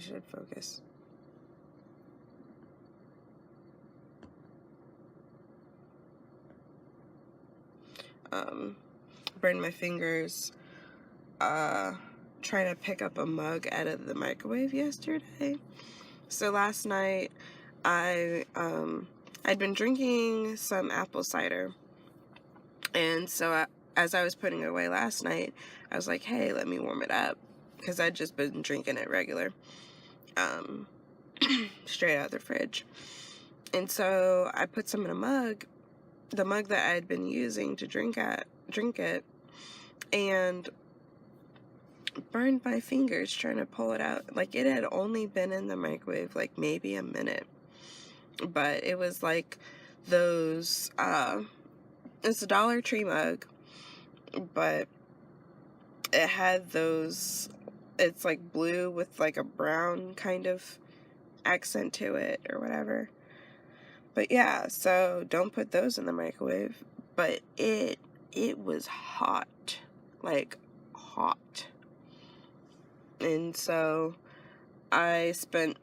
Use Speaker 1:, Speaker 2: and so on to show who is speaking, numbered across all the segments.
Speaker 1: should focus. Burned my fingers trying to pick up a mug out of the microwave yesterday. So last night I'd been drinking some apple cider, and so as I was putting it away last night, I was like, hey, let me warm it up, because I'd just been drinking it regular, straight out of the fridge. And so I put some in a mug, the mug that I had been using to drink it, and burned my fingers trying to pull it out. Like, it had only been in the microwave like maybe a minute, but it was like those it's a Dollar Tree mug, but it had those, it's like blue with like a brown kind of accent to it or whatever. But yeah, so don't put those in the microwave. But it was hot, like hot. And so I spent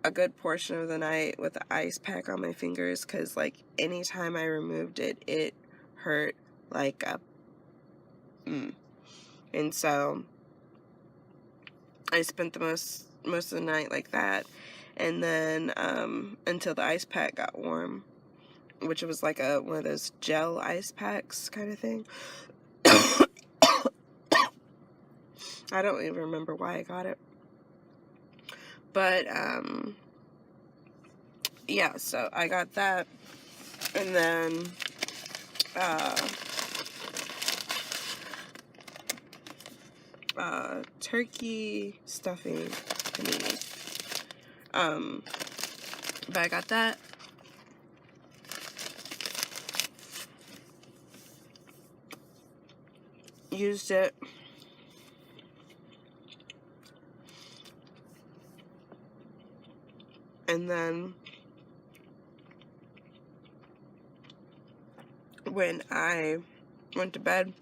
Speaker 1: a good portion of the night with the ice pack on my fingers, because like anytime I removed it, it hurt like a And so I spent the most of the night like that, and then until the ice pack got warm, which was like one of those gel ice packs kind of thing. I don't even remember why I got it, but yeah, so I got that, and then turkey stuffing panini. But I got that. Used it. And then when I went to bed,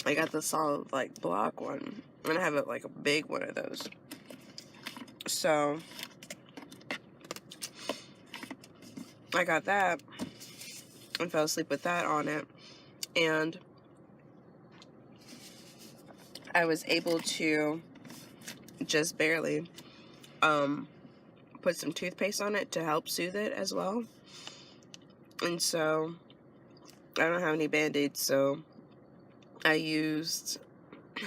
Speaker 1: I got the solid like block one, and I have it like a big one of those. So I got that and fell asleep with that on it, and I was able to just barely put some toothpaste on it to help soothe it as well. And so I don't have any band-aids, so I used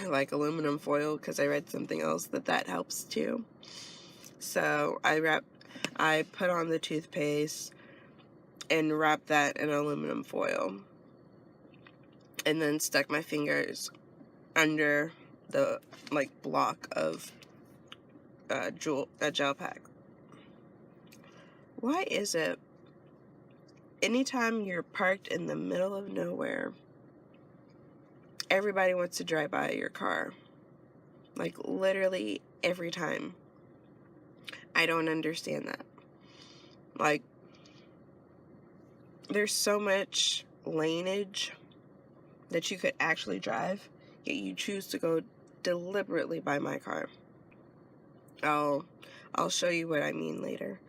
Speaker 1: like aluminum foil, because I read something else that helps too. So I put on the toothpaste and wrapped that in aluminum foil, and then stuck my fingers under the like block of gel pack. Why is it anytime you're parked in the middle of nowhere, everybody wants to drive by your car? Like, literally every time. I don't understand that. Like, there's so much laneage that you could actually drive, yet you choose to go deliberately by my car. I'll show you what I mean later.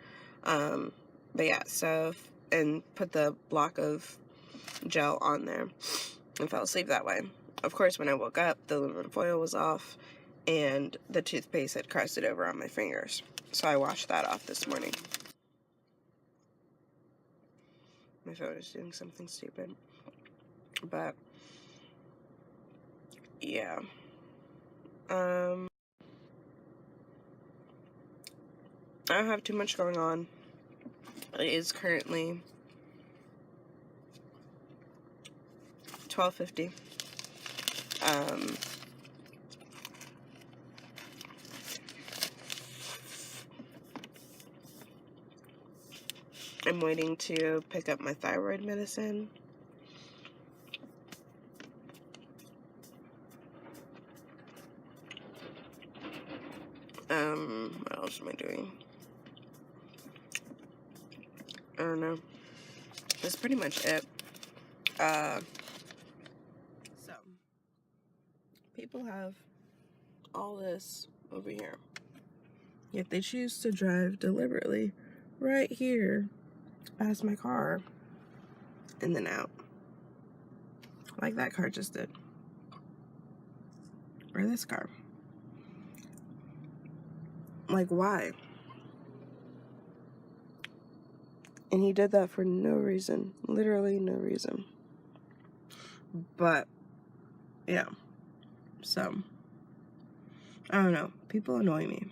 Speaker 1: But yeah, so, and put the block of gel on there and fell asleep that way. Of course, when I woke up, the aluminum foil was off and the toothpaste had crusted over on my fingers. So I washed that off this morning. My phone is doing something stupid. But yeah. I don't have too much going on. It is currently 12:50. I'm waiting to pick up my thyroid medicine. What else am I doing? I don't know. That's pretty much it. So, people have all this over here. Yet they choose to drive deliberately right here past my car and then out. Like that car just did. Or this car. Like, why? And he did that for no reason. Literally no reason. But, yeah. So, I don't know. People annoy me.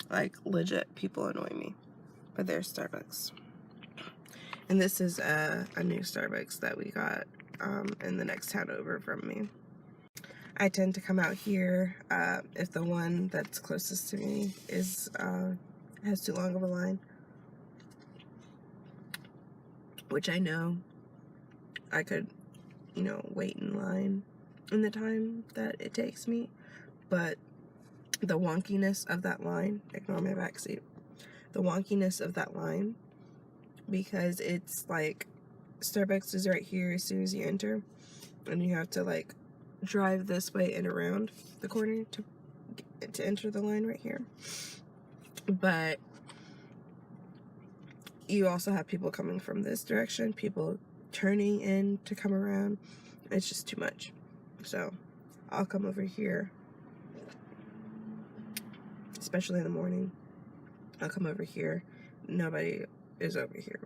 Speaker 1: Like, legit, people annoy me. But there's Starbucks. And this is a new Starbucks that we got in the next town over from me. I tend to come out here if the one that's closest to me is has too long of a line. Which I know I could, you know, wait in line in the time that it takes me. But the wonkiness of that line, ignore my backseat, the wonkiness of that line, because it's like Starbucks is right here as soon as you enter, and you have to like drive this way and around the corner to enter the line right here. But you also have people coming from this direction, people turning in to come around. It's just too much. So I'll come over here, especially in the morning. I'll come over here. Nobody is over here.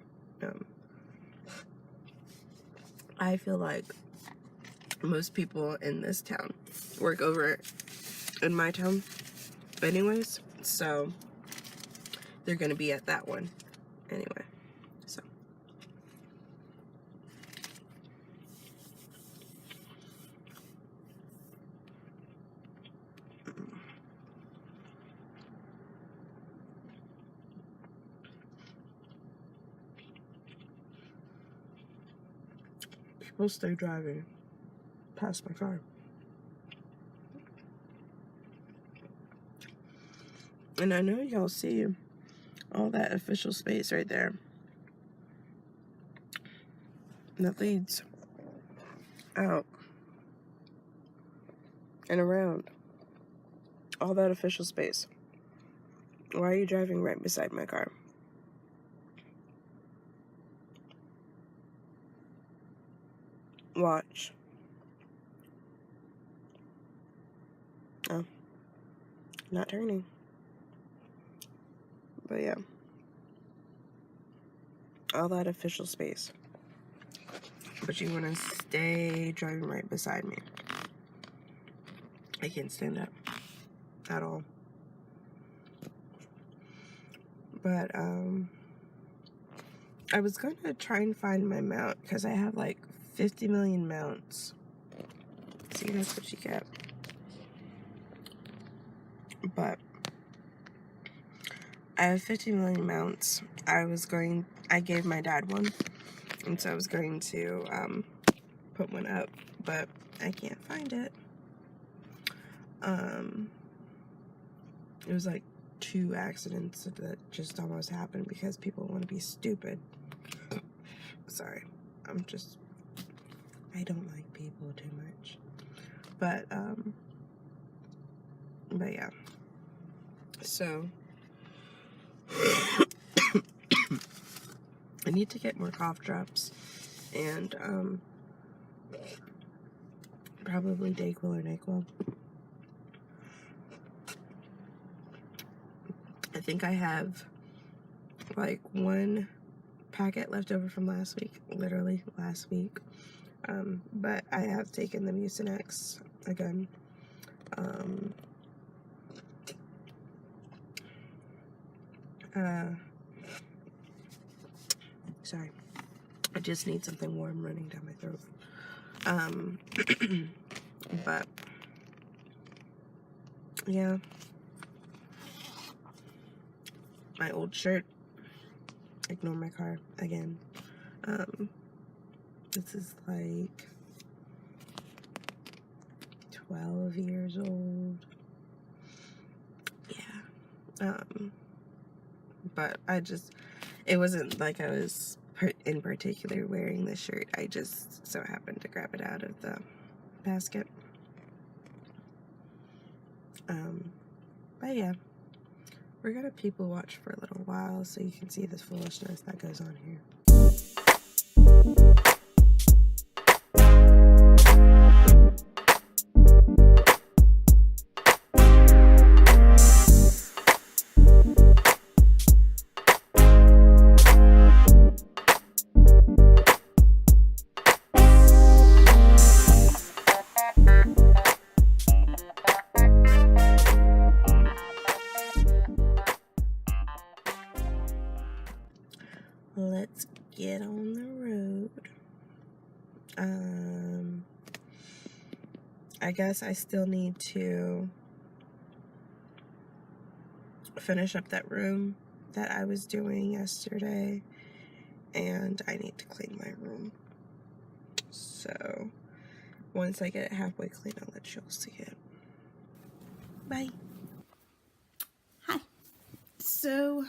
Speaker 1: I feel like most people in this town work over in my town anyways, so they're gonna be at that one anyway. So people stay driving past my car. And I know y'all see all that official space right there that leads out and around. All that official space. Why are you driving right beside my car? Watch. Oh. Not turning. But yeah. All that official space. But you want to stay driving right beside me. I can't stand that at all. But I was gonna try and find my mount because I have like 50 million mounts. See, that's what you get. But I have 50 million mounts. I gave my dad one, and so I was going to put one up, but I can't find it. It was like 2 accidents that just almost happened because people want to be stupid. Sorry, I don't like people too much. But yeah. So I need to get more cough drops and probably Dayquil or NyQuil. I think I have like 1 packet left over from last week, literally last week. But I have taken the Mucinex again. Sorry, I just need something warm running down my throat. But yeah, my old shirt, ignore my car again. This is like 12 years old. Yeah. But it wasn't like I was in particular wearing this shirt. I just so happened to grab it out of the basket. But yeah, We're gonna people watch for a little while so you can see the foolishness that goes on here. Let's get on the road. I guess I still need to finish up that room that I was doing yesterday, and I need to clean my room. So once I get it halfway clean, I'll let you all see it. Bye. Hi. So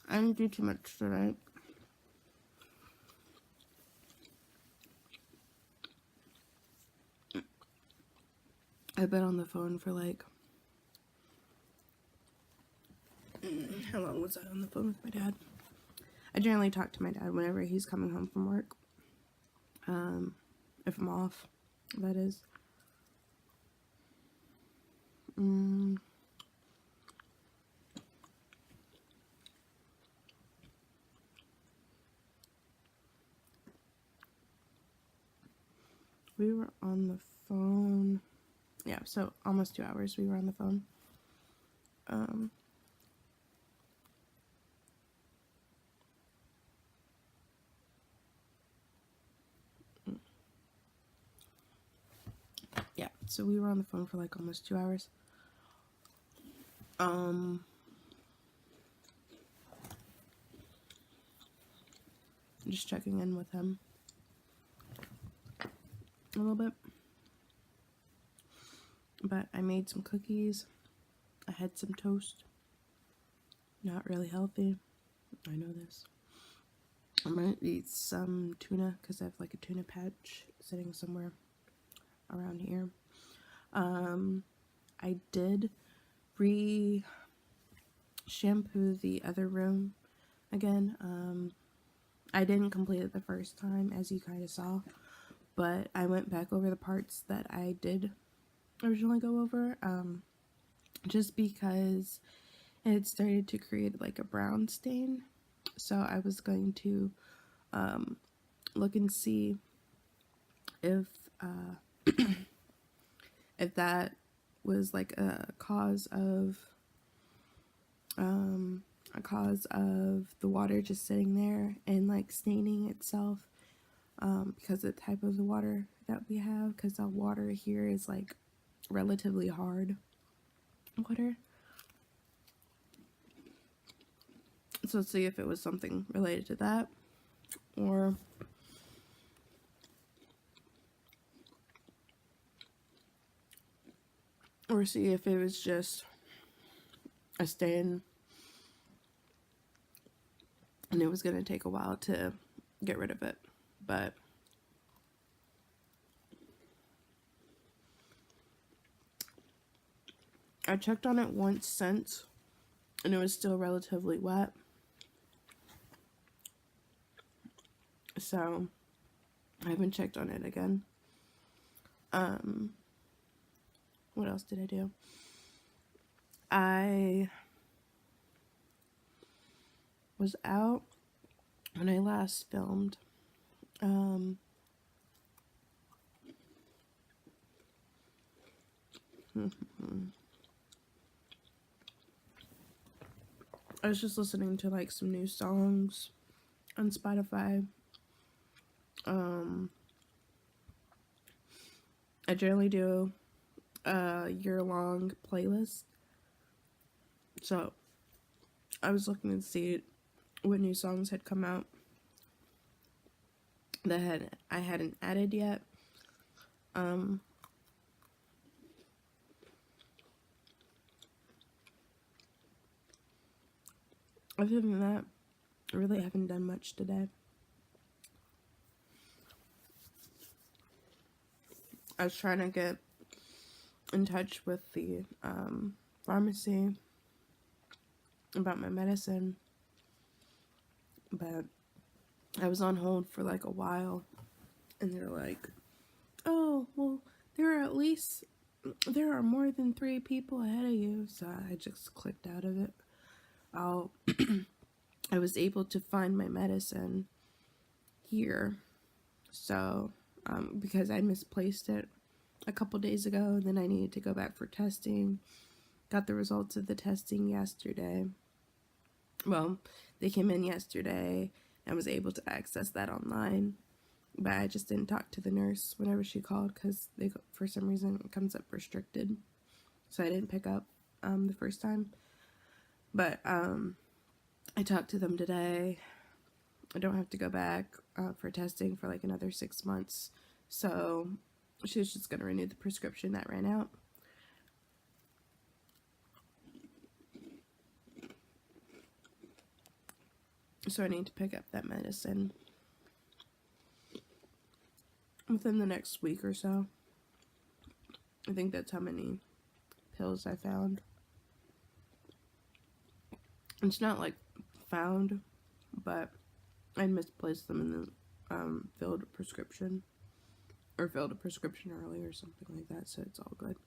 Speaker 1: I didn't do too much tonight. I've been on the phone for like, how long was I on the phone with my dad? I generally talk to my dad whenever he's coming home from work. If I'm off, that is. We were on the phone. Yeah, so almost 2 hours we were on the phone. Yeah, so we were on the phone for like almost 2 hours. Just checking in with him a little bit. But I made some cookies. I had some toast. Not really healthy. I know this. I'm gonna eat some tuna because I have like a tuna patch sitting somewhere around here. I did shampoo the other room again. I didn't complete it the first time, as you kind of saw, but I went back over the parts that I did originally go over, just because it had started to create like a brown stain. So I was going to look and see if if that was like a cause of the water just sitting there and like staining itself, because of the type of the water that we have, because the water here is like relatively hard water. So let's see if it was something related to that, or see if it was just a stain and it was going to take a while to get rid of it. But I checked on it once since, and it was still relatively wet. So I haven't checked on it again. What else did I do? I was out when I last filmed. I was just listening to like some new songs on Spotify. I generally do a year-long playlist. So I was looking to see what new songs had come out that I hadn't added yet. Other than that, I really haven't done much today. I was trying to get in touch with the pharmacy about my medicine, but I was on hold for like a while, and they're like, oh, well, there are more than 3 people ahead of you, so I just clicked out of it. I was able to find my medicine here, so because I misplaced it a couple days ago, and then I needed to go back for testing. Got the results of the testing yesterday. Well, they came in yesterday and was able to access that online, but I just didn't talk to the nurse whenever she called because for some reason it comes up restricted, so I didn't pick up the first time. But I talked to them today. I don't have to go back for testing for like another 6 months, so she was just going to renew the prescription that ran out. So I need to pick up that medicine within the next week or so. I think that's how many pills I found. It's not like found, but I misplaced them in the filled a prescription early or something like that, so it's all good.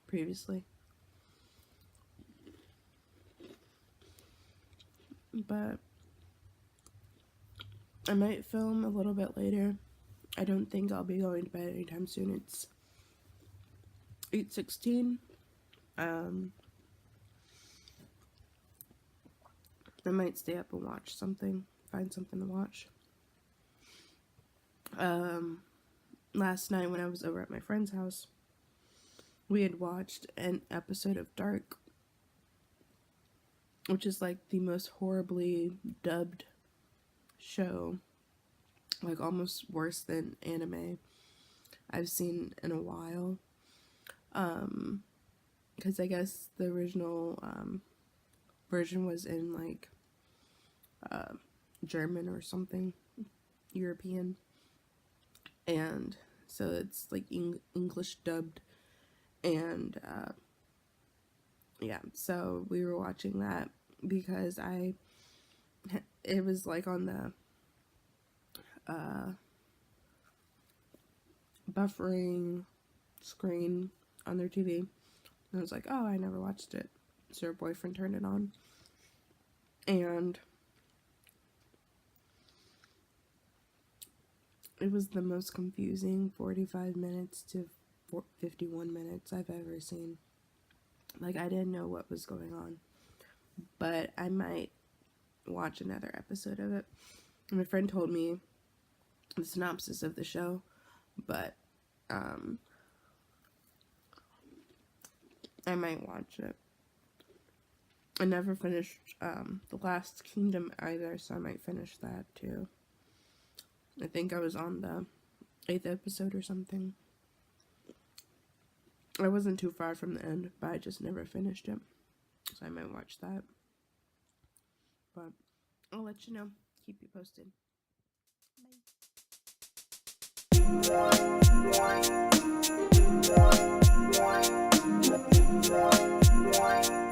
Speaker 1: Previously. But I might film a little bit later. I don't think I'll be going to bed anytime soon. It's 8:16. I might stay up and watch something, find something to watch. Last night when I was over at my friend's house, we had watched an episode of Dark, which is like the most horribly dubbed show, like almost worse than anime I've seen in a while. Because I guess the original version was in like German or something, European, and so it's like English dubbed, and yeah, so we were watching that because it was like on the buffering screen on their TV, and I was like, oh, I never watched it, so her boyfriend turned it on, and it was the most confusing 45 minutes to 51 minutes I've ever seen. Like, I didn't know what was going on, but I might watch another episode of it. My friend told me the synopsis of the show, but I might watch it. I never finished The Last Kingdom either, so I might finish that too. I think I was on the 8th episode or something. I wasn't too far from the end, but I just never finished it, so I might watch that. But I'll let you know. Keep you posted. Bye.